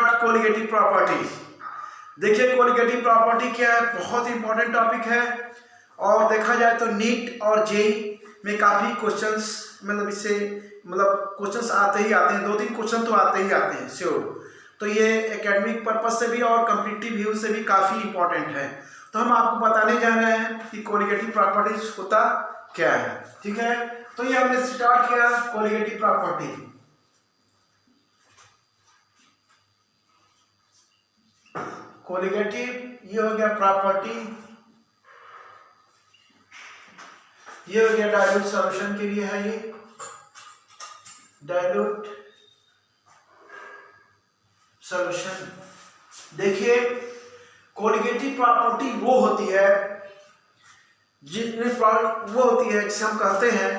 Start colligative properties. देखिए colligative property क्या है, बहुत इंपॉर्टेंट टॉपिक है और देखा जाए तो नीट और जेईई में काफी क्वेश्चंस इससे क्वेश्चंस आते ही आते हैं, 2-3 क्वेश्चन तो आते ही आते हैं श्योर। तो ये एकेडमिक पर्पज से भी और कॉम्पिटिटिव व्यू से भी काफी इंपॉर्टेंट है। तो हम आपको बताने जा रहे हैं कि कोलिगेटिव प्रॉपर्टीज होता क्या है, ठीक है। तो ये हमने स्टार्ट किया कोलिगेटिव प्रॉपर्टी। कोलिगेटिव ये हो गया प्रॉपर्टी, ये हो गया डाइल्यूट सॉल्यूशन के लिए है, ये डाइल्यूट सॉल्यूशन। देखिए कोलिगेटिव प्रॉपर्टी वो होती है जिसमें वो होती है जिसे हम कहते हैं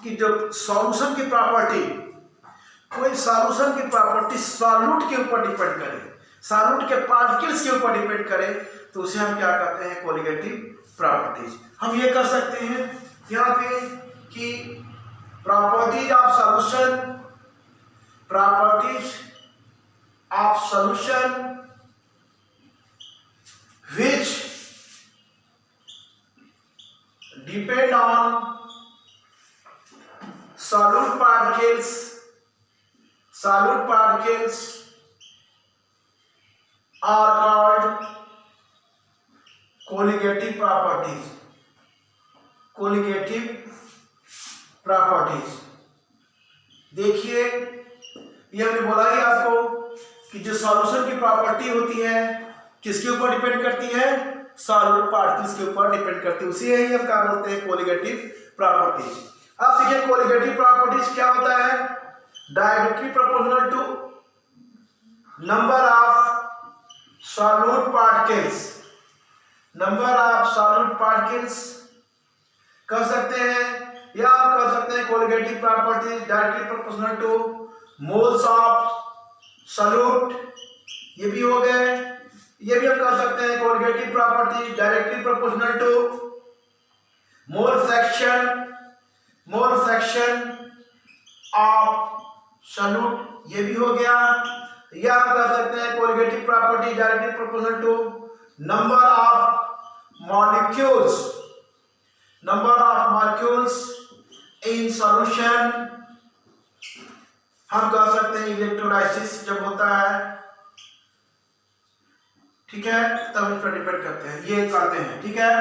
कि जब सॉल्यूशन की प्रॉपर्टी, कोई सॉल्यूशन की प्रॉपर्टी सॉल्यूट के ऊपर डिपेंड करे, सॉल्यूट के पार्टिकल्स के ऊपर डिपेंड करे, तो उसे हम क्या कहते हैं, कोलिगेटिव प्रॉपर्टीज। हम ये कर सकते हैं यहाँ पे कि properties of solution, properties of solution which depend on solute particles are called colligative properties, colligative properties। देखिए ये हमने बोला ही आपको कि जो सॉल्यूशन की प्रॉपर्टी होती है किसके ऊपर डिपेंड करती है, सॉल्यूट पार्टिकल्स के ऊपर डिपेंड करती है, उसी ही हम क्या बोलते हैं, कोलिगेटिव प्रॉपर्टीज। अब देखिए कोलिगेटिव प्रॉपर्टीज क्या होता है, directly proportional to number of solute particles, number of solute particles कह सकते हैं, या आप कह सकते हैं colligative properties directly proportional to moles of solute, ये भी हो गए। ये भी हम कर सकते हैं colligative property directly proportional to mole fraction of solute, ये भी हो गया। या हम कर सकते हैं colligative property directly proportional to number of molecules in solution. हम कह सकते हैं इलेक्ट्रोलाइसिस जब होता है, ठीक है, तब इस पर डिपेंड करते हैं, ये करते हैं, ठीक है।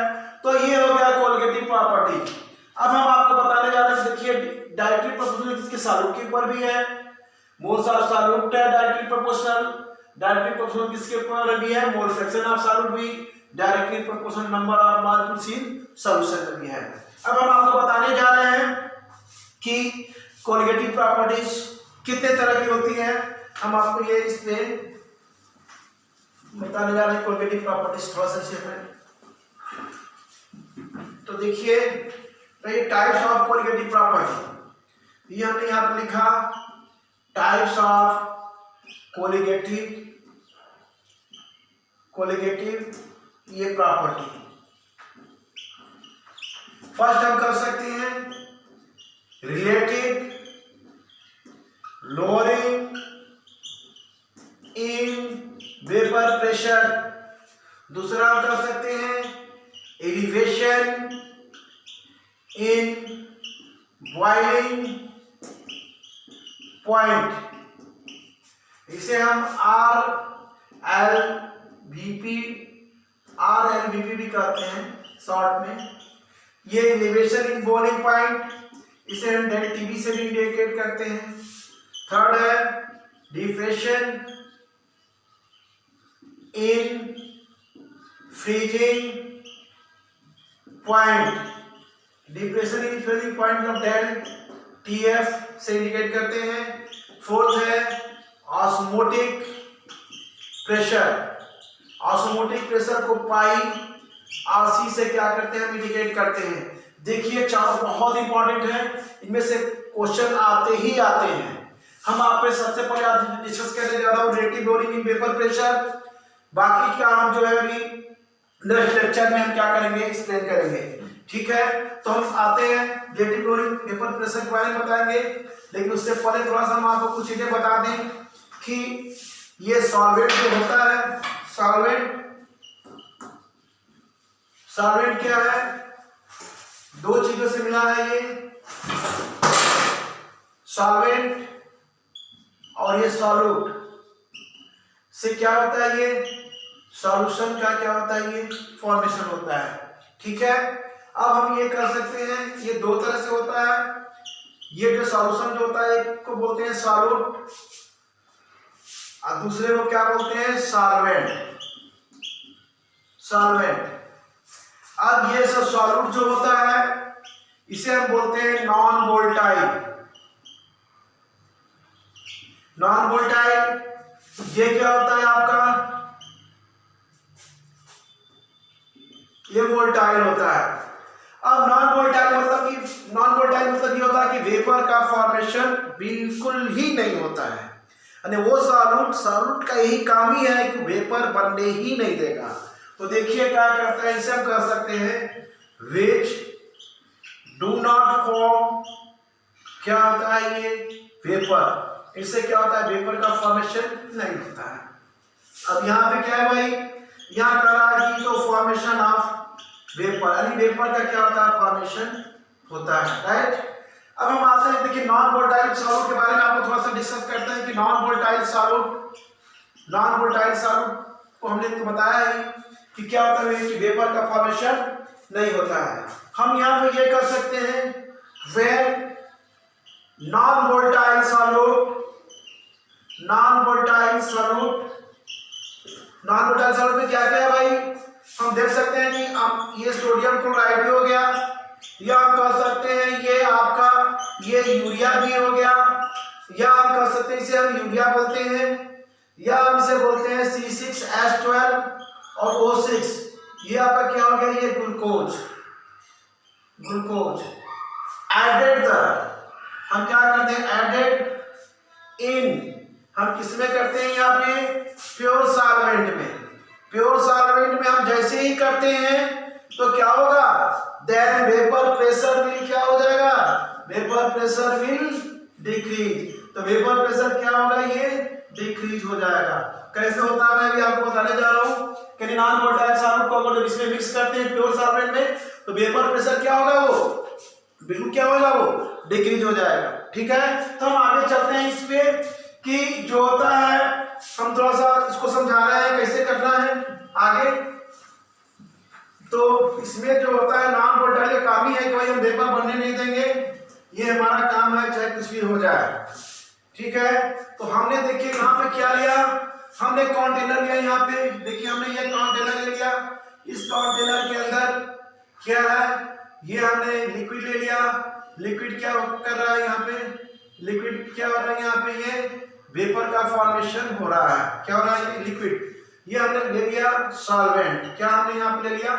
तो ये हो गया कोलिगेटिव प्रॉपर्टी। अब हम आपको बताने जा रहे हैं, देखिए डायरेक्टली प्रोपोर्शनल किसके, सॉल्यूट के ऊपर भी है, मोल्स ऑफ सॉल्यूट है डायरेक्टली प्रोपोर्शनल, डायरेक्टली प्रोपोर्शनल किसके ऊपर भी है, मोल फ्रैक्शन ऑफ सॉल्यूट भी directly proportional number of molecules in solution में भी है। अब हम आपको बताने जा रहे हैं कि कोलिगेटिव प्रॉपर्टीज कितने तरह की होती है। हम आपको ये इसमें बताने जा रहे हैं कोलिगेटिव प्रॉपर्टीज, थोड़ा सा शेप है। तो देखिए तो ये टाइप्स ऑफ कोलिगेटिव प्रॉपर्टी, ये हमने यहाँ पर लिखा टाइप्स ऑफ कोलिगेटिव ये प्रॉपर्टी। फर्स्ट हम कर सकते हैं relative lowering in vapour pressure, दूसरा हम कर सकते हैं एलिवेशन इन बॉइलिंग पॉइंट, इसे हम RLVP भी कहते हैं शॉर्ट में। ये एलिवेशन इन बॉइलिंग पॉइंट, इसे हम TB से भी इंडिकेट करते हैं। थर्ड है depression in freezing point, depression in freezing point मतलब TF से इंडिकेट करते हैं। फोर्थ है ऑस्मोटिक प्रेशर को पाई RC से क्या करते हैं, हम इंडिकेट करते हैं। देखिए चार बहुत इंपॉर्टेंट है, इनमें से क्वेश्चन आते ही आते हैं। हम आप पे सबसे पहले आज डिस्कस करने जा रहा हूँ relative lowering in vapour pressure, बाकी क्या हम जो है अभी नेक्स्ट लेक्चर में हम क्या करेंगे, एक्सप्लेन करेंगे, ठीक है। तो हम आते हैं रिलेटिव लोअरिंग वेपर प्रेशर के बारे में बताएंगे, लेकिन उससे पहले थोड़ा सा हम आपको कुछ चीजें बता दें कि ये सॉल्वेंट जो होता है, सॉल्वेंट क्या है, दो चीजों से मिला है ये, सॉल्वेंट और ये सॉल्यूट से क्या होता है, ये सॉल्यूशन का क्या होता है, ये फॉर्मेशन होता है। ठीक है, अब हम ये कर सकते हैं, ये दो तरह से होता है। ये जो सॉल्यूशन जो होता है एक को बोलते हैं सॉल्यूट और दूसरे को क्या बोलते हैं, सॉल्वेंट। अब ये सब सॉल्यूट जो होता है इसे हम बोलते हैं नॉन वोलेटाइल। ये क्या होता है आपका, ये वोलेटाइल होता है। अब नॉन वोलेटाइल मतलब ये होता है कि वेपर का फॉर्मेशन बिल्कुल ही नहीं होता है, यानी वो सॉल्यूट का यही काम ही है कि वेपर बनने ही नहीं देगा। तो देखिए क्या करता है, इसे हम कह सकते हैं विच डू नॉट फॉर्म, क्या होता है ये वेपर, इससे क्या होता है वेपर का फॉर्मेशन नहीं होता है। अब यहाँ पे क्या है भाई, यहाँ कह रहा है कि तो फॉर्मेशन ऑफ वेपर, यानी वेपर का क्या होता है, फॉर्मेशन होता है, राइट। अब हम आते हैं, देखिए नॉन वोलेटाइल सॉल्यूट के बारे में आपको थोड़ा सा डिस्कस करते हैं कि नॉन वोलेटाइल सॉल्यूट को हमने तो बताया है कि क्या होता है कि वेपर का फॉर्मेशन नहीं होता है। हम यहाँ पे ये कर सकते हैं व्हेन नॉन वोलेटाइल सॉल्यूट में क्या क्या है भाई, हम देख सकते हैं कि अब ये सोडियम क्लोराइड भी हो गया, या हम कह सकते हैं ये आपका ये यूरिया भी हो गया, या हम कह सकते हैं इसे हम यूरिया बोलते हैं, या हम इसे बोलते हैं C6H12 और O6, ये आपका क्या हो गया, ये ग्लूकोज एडेड हम क्या करते हैं, एडेड इन, हम किसमें करते हैं, यहाँ पे प्योर सॉल्वेंट में हम जैसे ही करते हैं तो क्या होगा, देन वेपर प्रेशर विल क्या हो जाएगा, वेपर प्रेशर विल डिक्रीज। तो वेपर प्रेशर क्या होगा, ये डिक्रीज हो जाएगा। कैसे होता है मैं भी आपको बताने जा रहा हूँ कि नॉन वोलेटाइल सॉल्यूट को जब इसमें मिक्स करते हैं प्योर सॉल्वेंट में तो वेपर प्रेशर क्या होगा, वो बिल्कुल क्या होगा, वो डिक्रीज हो जाएगा। ठीक है, तो हम आगे चलते हैं इस पे कि जो होता है, हम थोड़ा सा इसको समझा रहे हैं कैसे करना है आगे। तो इसमें जो होता है नॉन वोलेटाइल का काम ही है कि भाई हम वेपर बनने नहीं देंगे, ये हमारा काम है चाहे कुछ भी हो जाए। ठीक है, तो हमने देखिए यहाँ पे क्या लिया, हमने कंटेनर लिया, यहाँ पे देखिए हमने ये कंटेनर ले लिया, इस कंटेनर के अंदर क्या है, ये हमने लिक्विड ले लिया। लिक्विड क्या कर रहा है, यहाँ पे लिक्विड क्या हो रहा है, यहाँ पे ये वेपर का फॉर्मेशन हो रहा है, क्या हो रहा है, लिक्विड। ये हमने ले लिया सॉल्वेंट, क्या हमने यहाँ पे ले लिया,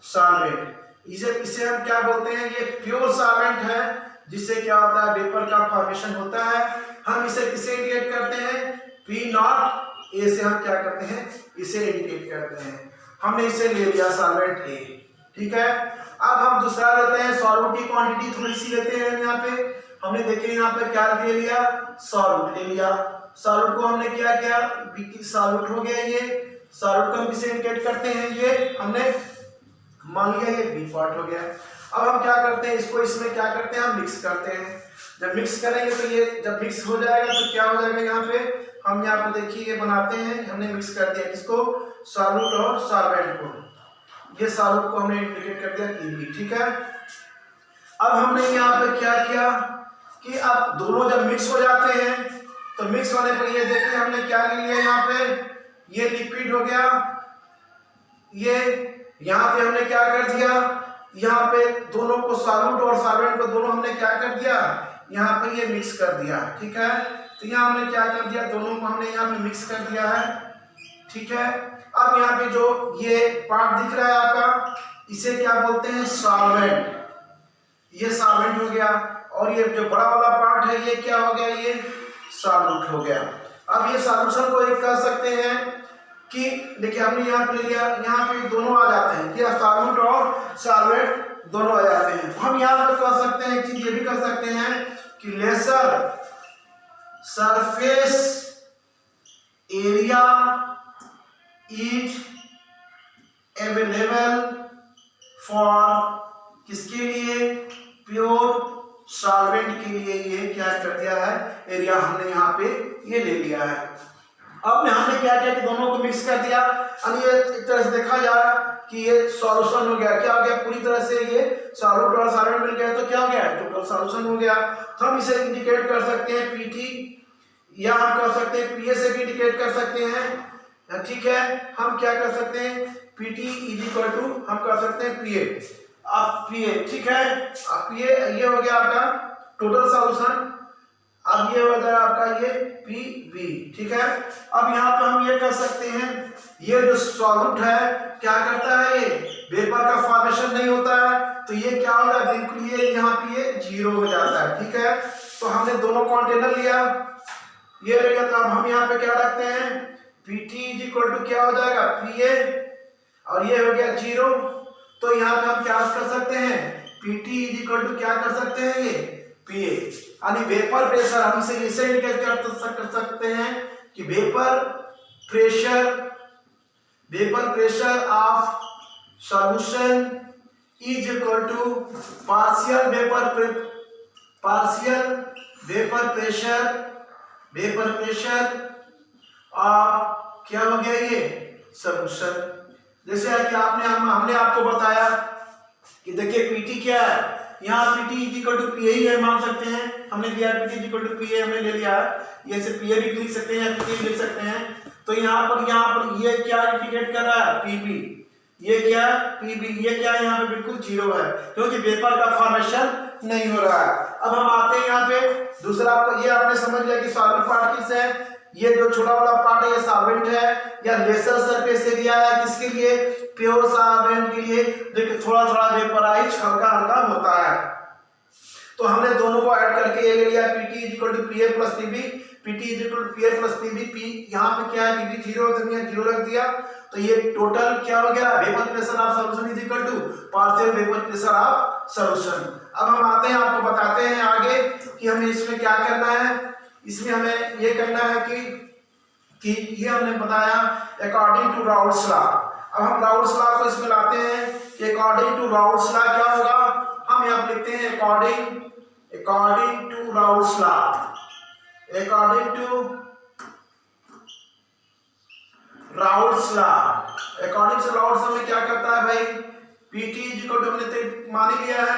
सॉल्वेंट। इसे हम क्या बोलते हैं, ये प्योर सॉल्वेंट है जिससे क्या होता है, वेपर का फॉर्मेशन होता है। हम इसे किसे इंडिकेट करते हैं, P0 ए से हम क्या करते हैं, इसे इंडिकेट करते हैं। हमने इसे ले लिया सॉल्वेंट ए। ठीक है, अब हम दूसरा लेते हैं, सॉल्यूट की क्वांटिटी थोड़ी सी लेते हैं। यहाँ पे हमने देखे यहाँ पे क्या ले लिया, सॉल्यूट ले लिया। सॉल्यूट को हमने क्या किया, सॉल्यूट हो गया, ये सॉल्यूट को हम किसे इंडिकेट करते हैं, ये हमने मान लिया ये बी पार्ट हो गया। अब हम क्या करते हैं, इसको इसमें क्या करते हैं, हम मिक्स करते हैं। जब मिक्स करेंगे तो ये जब मिक्स हो जाएगा तो क्या हो जाएगा, यहाँ पे हम यहाँ पे देखिए ये बनाते हैं, हमने मिक्स कर दिया इसको सॉल्यूट और सॉल्वेंट को, ये सॉल्यूट को हमने इंडिकेट कर दिया EB। ठीक है, अब हमने यहाँ पे क्या किया कि अब दोनों जब मिक्स हो जाते हैं तो मिक्स होने पर ये देखिए हमने क्या ले लिया, यहाँ पे ये लिक्विड हो गया, ये यहाँ पे हमने क्या कर दिया, यहाँ पे दोनों को सॉल्यूट और सॉल्वेंट को दोनों हमने क्या कर दिया, यहाँ पे ये मिक्स कर दिया। ठीक है, तो यहाँ हमने क्या कर दिया, दोनों को हमने यहाँ पे मिक्स कर दिया है। ठीक है, अब यहाँ पे जो ये पार्ट दिख रहा है आपका, इसे क्या बोलते हैं, सॉल्वेंट। ये सॉल्वेंट हो गया, और ये जो बड़ा वाला पार्ट है ये क्या हो गया, ये सॉल्यूट हो गया। अब ये सॉल्यूशन को एक कह सकते हैं कि देखिए हमने यहाँ पे ले लिया, यहाँ पे दोनों आ जाते हैं, क्या सॉल्यूट और सॉल्वेंट दोनों आ जाते हैं। हम यहाँ पर कह सकते हैं कि ये भी कह सकते हैं कि lesser surface area is available for किसके लिए, प्योर सॉल्वेंट के लिए। ये क्या कर दिया है, एरिया हमने यहाँ पे ये ले लिया है। अब हमने क्या किया कि दोनों को मिक्स कर दिया। अब ये एक तरह से देखा जाए कि ये सॉल्यूशन हो गया। क्या हो गया, पूरी तरह से ये सॉल्यूट और सॉल्वेंट मिल गया तो क्या हो गया, टोटल सॉल्यूशन हो गया। तो हम इसे इंडिकेट कर सकते हैं पीटी, या हम कर सकते हैं पीए से भी इंडिकेट कर सकते हैं। ठीक है, हम क्या कर सकते हैं, पीटी इज इक्वल टू हम कर सकते हैं पीए। अब पीए, ठीक है, अब पीए ये हो गया आपका टोटल सॉल्यूशन। अब ये हो जाएगा आपका ये पीवी। ठीक है, अब यहाँ पे हम ये कर सकते हैं, ये जो सॉल्यूट है क्या करता है, ये वेपर का फॉर्मेशन नहीं होता है, तो ये क्या होगा, बिल्कुल ये यहाँ पे ये जीरो हो जाता है। ठीक है, तो हमने दोनों कंटेनर लिया, ये ले लिया, तो अब हम यहाँ पे क्या रखते हैं, पीटी इज इक्वल टू क्या हो जाएगा, पीए, और ये हो गया जीरो। तो यहाँ पे हम क्या कर सकते हैं, पीटी इज इक्वल टू क्या कर सकते हैं, ये पीए, यानी वेपर प्रेशर। हम इसे इंडिकेट कर सकते हैं कि vapour pressure of solution is equal to partial vapour pressure of क्या हो गया, ये सॉल्यूशन। जैसे कि हमने आपको बताया कि देखिए पीटी क्या है, यहाँ पीटी इज इक्वल टू पीए ही है, मान सकते हैं, हमने दिया पीटी इज इक्वल टू पीए, हमने ले लिया, ये से पीए भी लिख सकते हैं या पीटी लिख सकते हैं। तो यहाँ पर ये क्या इंडिकेट कर रहा है, पीबी, ये क्या पीबी, ये क्या यहाँ पे बिल्कुल जीरो है, क्योंकि वेपर का फॉर्मेशन नहीं हो रहा है। अब हम आते हैं यहाँ पे दूसरा, आपको ये आपने समझ लिया कि सॉलिड पार्टिकल्स है, ये जो छोटा वाला पार्ट है ये सॉल्वेंट है, या लेसर सरफेस एरिया है किसके लिए, प्योर सॉल्वेंट के लिए, देखिए थोड़ा थोड़ा वेपराइज हल्का हल्का होता है। तो हमने दोनों को ऐड करके ये ले लिया, PT is equal to PA plus PB, PT is equal to PA plus PB, P यहाँ पे क्या है, पीबी जीरो तो जीरो रख दिया, तो ये टोटल क्या हो गया, vapour pressure of solution is equal to partial vapour pressure of solution. अब हम आते हैं, आपको बताते हैं आगे कि हमें इसमें क्या करना है। इसमें हमें ये करना है कि ये हमने बताया अकॉर्डिंग टू राउल्ट्स लॉ। अब हम राउल्ट्स लॉ को इसमें लाते हैं कि अकॉर्डिंग टू राउल्ट्स लॉ क्या होगा, हम यहाँ लिखते हैं according to Raoult's law, according to Raoult's law, according to Raoult's हमें क्या करता है भाई, पीटी इज इक्वल टू हमने मान ही लिया है,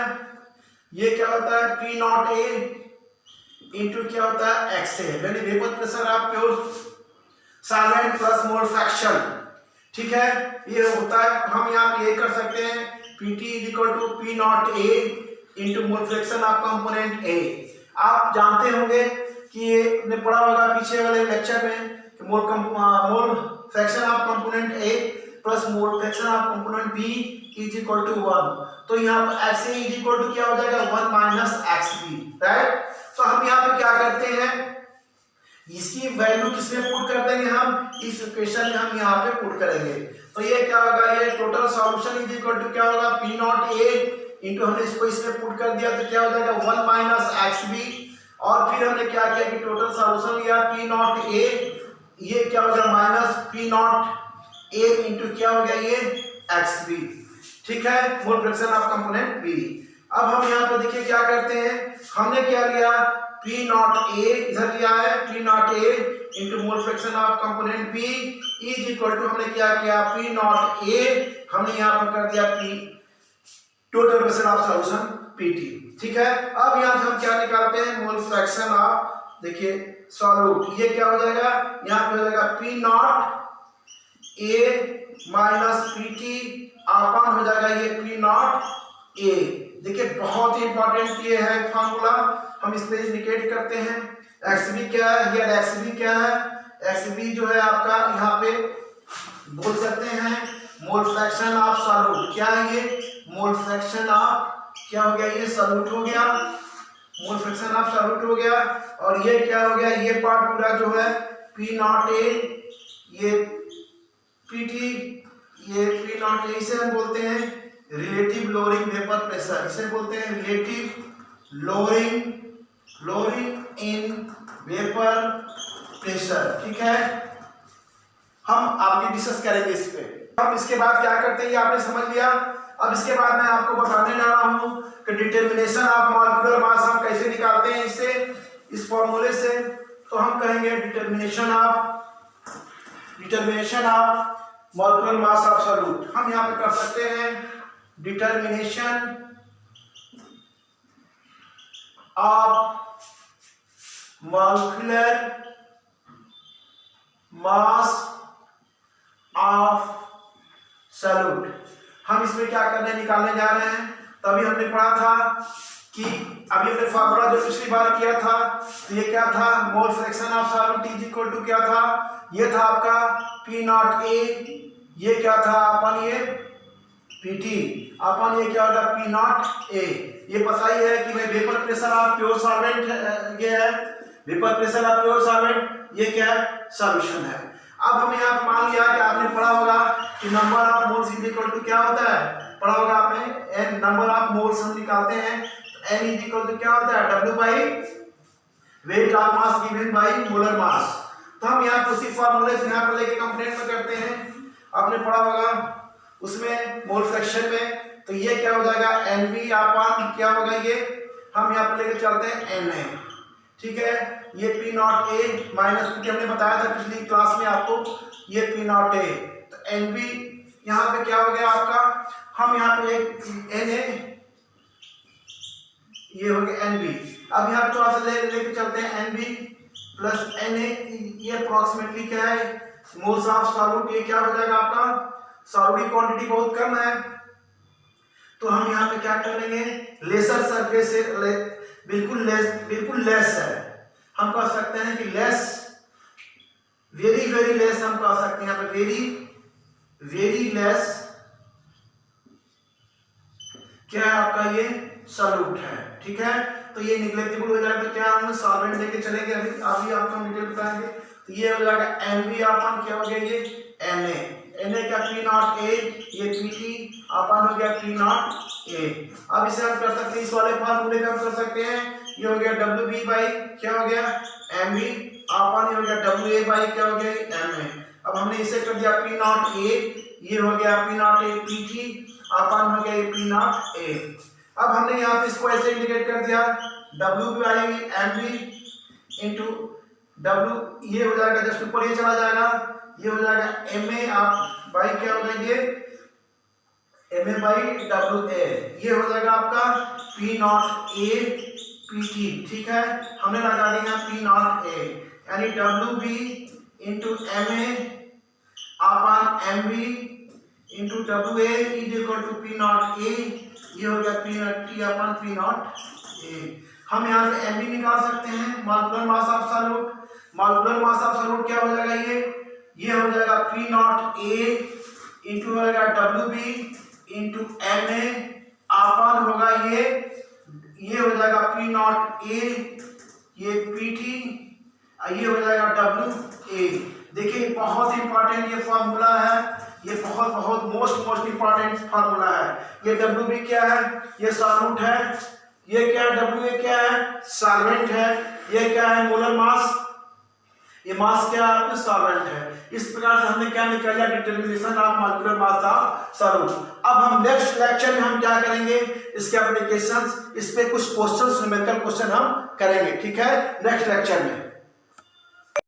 ये क्या होता है पी नॉट ए इंटू क्या होता है एक्स ए, यानी vapour pressure of pure solvent plus mole fraction. ठीक है, ये होता है, हम यहाँ पे ये कर सकते हैं PT is equal to P not A into mole fraction of component A. आप जानते होंगे कि ये आपने पढ़ा होगा पीछे वाले लेक्चर में कि mole fraction of component A plus mole fraction of component B is equal to 1। तो यहाँ पर X A is equal to क्या हो जाएगा, 1 माइनस एक्स बी, राइट। तो हम यहाँ पे क्या करते हैं, इसकी वैल्यू किसमें पुट कर देंगे, हम इस इक्वेशन में हम यहाँ पे पुट करेंगे। तो ये क्या होगा, ये total solution is equal to क्या होगा, पी नॉट ए इंटू हमने इसको इसमें पुट कर दिया तो क्या हो जाएगा 1 माइनस एक्स बी, और फिर हमने क्या किया कि टोटल सॉल्यूशन लिया पी नॉट ए, ये क्या हो गया minus P not A into क्या हो गया ये एक्स बी। ठीक है, mole fraction of component B. अब हम यहाँ पे देखिए क्या करते हैं, हमने क्या लिया पी नॉट ए इधर लिया है, P not A into mole fraction of component B is equal to हमने क्या किया पी नॉट ए, हमने यहाँ पर कर दिया P total pressure of solution PT. ठीक है, अब यहाँ से हम क्या निकालते हैं, मोल फ्रैक्शन ऑफ देखिए सॉल्यूट, ये क्या हो जाएगा, यहाँ पे हो जाएगा P not A minus PT अपन हो जाएगा ये पी नॉट ए। देखिए बहुत ही इंपॉर्टेंट ये है फॉर्मूला, हम इस पे इंडिकेट करते हैं। एक्सबी क्या है, ये एक्सबी क्या है, एक्सबी जो है आपका यहाँ पे बोल सकते हैं मोल फ्रैक्शन ऑफ सॉल्यूट, क्या है ये मोल फ्रैक्शन ऑफ क्या हो गया, ये सॉल्यूट हो गया, मोल फ्रैक्शन ऑफ सॉल्यूट हो गया। और ये क्या हो गया, ये पार्ट पूरा जो है पी नॉट ए, ये पीटी, ये पी नॉट ए, इसे हम बोलते हैं रिलेटिव लोअरिंग वेपर प्रेशर, इसे बोलते हैं relative lowering in vapour pressure. ठीक है, हम आगे डिस्कस करेंगे इस पे। हम इसके बाद क्या करते हैं ये आपने समझ लिया। अब इसके बाद मैं आपको बताने जा रहा हूं कि डिटर्मिनेशन ऑफ मॉलिक्यूलर मास हम कैसे निकालते हैं इससे, इस फॉर्मूले से। तो हम कहेंगे determination of molecular mass of solute. हम यहां पे कर सकते हैं determination of molecular mass of solute. हम इसमें क्या करने निकालने जा रहे हैं, तभी हमने पढ़ा था कि अभी हमने फार्मूला जो पिछली बार किया था तो ये क्या था, mole fraction of solute is equal to क्या था, ये था आपका P नॉट A, ये क्या था अपन ये PT अपन ये क्या होगा P नॉट A। ये पता ही है कि भाई vapour pressure of pure solvent ये है, vapour pressure of pure solvent ये क्या है, सॉल्यूशन है। अब हम यहाँ पे मान लिया कि आपने पढ़ा होगा कि number of moles is equal to क्या होता है, पढ़ा होगा आपने, n नंबर ऑफ मोल्स हम निकालते हैं तो n इज इक्वल टू क्या होता है, W by weight of mass given by molar mass. तो हम यहाँ उसी फार्मूले से यहाँ पर लेके कंप्लेंट में करते हैं, आपने पढ़ा होगा उसमें मोल फ्रैक्शन में। तो ये क्या हो जाएगा NB अपन क्या होगा, ये हम यहाँ पर लेके चलते हैं Na, ठीक है। ये P naught A minus P हमने बताया था पिछली क्लास में आपको, ये P नॉट A। तो NB यहाँ पे क्या हो गया आपका, हम यहाँ पे एक Na, ये हो गया NB। अब यहाँ थोड़ा सा लेके चलते हैं NB प्लस Na, ये अप्रोक्सीमेटली क्या है, मोल्स ऑफ सॉल्यूट, ये क्या हो जाएगा आपका, सॉल्यूट की क्वांटिटी बहुत कम है तो हम यहाँ पे क्या कर लेंगे, लेसर सरफेस से बिल्कुल लेस है, हम कह सकते हैं कि लेस, वेरी लेस हम कह सकते हैं यहाँ पे, वेरी लेस क्या है आपका, ये सॉल्यूट है, ठीक है। तो ये निग्लेक्टेबल हो जाएगा तो क्या हम सॉल्वेंट लेके चलेंगे, अभी आपको हम डिटेल बताएंगे। तो ये हो जाएगा NB अपन क्या हो गया, ये Na का P नॉट A, ये PT अपन हो गया P नॉट A। अब इसे हम कर सकते हैं, इस वाले फार्मूले में हम कर सकते हैं, ये हो गया WB बाई क्या हो गया MB अपन हो गया WA बाई क्या हो गया MA। अब हमने इसे कर दिया P नॉट A, ये हो गया P नॉट A PT अपन हो गया P नॉट A। अब हमने यहाँ पे इसको ऐसे इंडिकेट कर दिया W by MB into W, ये हो जाएगा जस्ट ऊपर ये चला जाएगा, ये हो जाएगा MA आप बाई क्या हो गया, ये MA बाई WA, ये हो जाएगा आपका P नॉट A PT, ठीक है। हमने लगा दिया P नॉट A, यानी WB into MA upon MB into WA is equal to P naught A, ये हो गया P naught T upon P naught A। हम यहाँ से MB निकाल सकते हैं, molecular mass of solute. Molecular mass of solute क्या हो जाएगा, ये हो जाएगा P नॉट A इंटू हो जाएगा WB इंटू MA अपन होगा ये हो जाएगा P नॉट A, ये PT, ये हो जाएगा WA। देखिए बहुत इंपॉर्टेंट ये फार्मूला है, ये बहुत मोस्ट इंपॉर्टेंट फार्मूला है। ये WB क्या है, ये सॉल्यूट है, ये क्या है WA क्या है, सॉल्वेंट है, ये क्या है मोलर मास, ये मास क्या है आपके सॉल्वेंट है। इस प्रकार से हमने क्या निकाला, determination of molecular mass of solute. अब हम नेक्स्ट लेक्चर में हम क्या करेंगे, इसके एप्लीकेशंस, इस पे कुछ क्वेश्चंस, न्यूमेरिकल क्वेश्चन हम करेंगे, ठीक है, नेक्स्ट लेक्चर में।